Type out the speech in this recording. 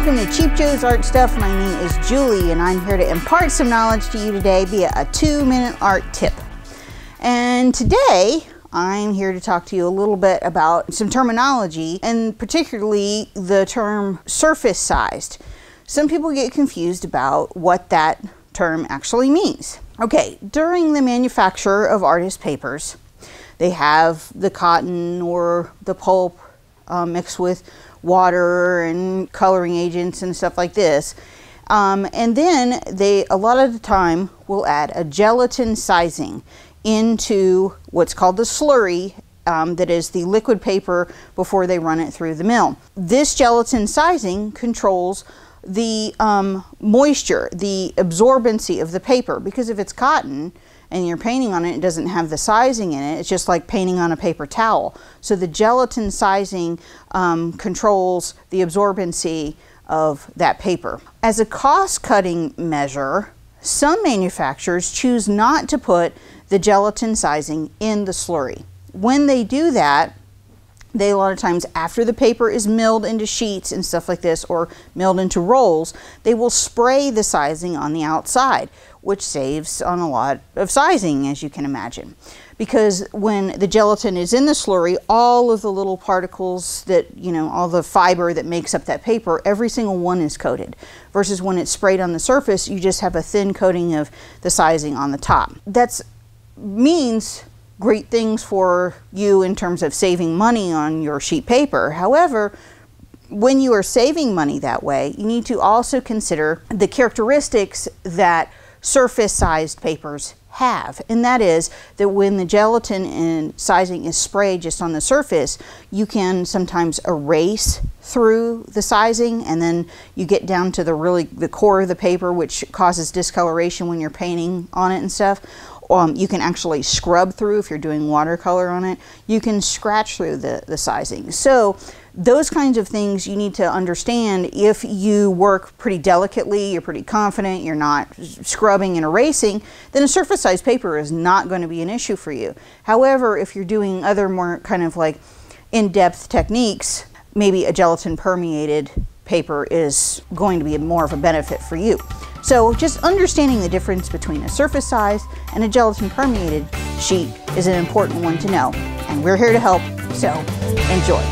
Welcome to Cheap Joe's Art Stuff. My name is Julie and I'm here to impart some knowledge to you today via a 2-minute art tip. And today I'm here to talk to you a little bit about some terminology, and particularly the term surface sized. Some people get confused about what that term actually means. Okay, during the manufacture of artist papers, they have the cotton or the pulp mixed with water and coloring agents and stuff like this. And then they, a lot of the time, will add a gelatin sizing into what's called the slurry, that is the liquid paper before they run it through the mill. This gelatin sizing controls the moisture, the absorbency of the paper, because if it's cotton and you're painting on it, it doesn't have the sizing in it. It's just like painting on a paper towel. So the gelatin sizing controls the absorbency of that paper. As a cost-cutting measure, some manufacturers choose not to put the gelatin sizing in the slurry. When they do that, they, a lot of times after the paper is milled into sheets and stuff like this, or milled into rolls, they will spray the sizing on the outside, which saves on a lot of sizing, as you can imagine. Because when the gelatin is in the slurry, all of the little particles that, you know, all the fiber that makes up that paper, every single one is coated. Versus when it's sprayed on the surface, you just have a thin coating of the sizing on the top. That means great things for you in terms of saving money on your sheet paper. However, when you are saving money that way, you need to also consider the characteristics that surface-sized papers have, and that is that when the gelatin and sizing is sprayed just on the surface, you can sometimes erase through the sizing, and then you get down to the core of the paper, which causes discoloration when you're painting on it and stuff. You can actually scrub through if you're doing watercolor on it. You can scratch through the sizing. So those kinds of things you need to understand. If you work pretty delicately, you're pretty confident, you're not scrubbing and erasing, then a surface-sized paper is not going to be an issue for you. However, if you're doing other more kind of like in-depth techniques, maybe a gelatin permeated paper is going to be more of a benefit for you. So just understanding the difference between a surface size and a gelatin permeated sheet is an important one to know. And we're here to help, so enjoy.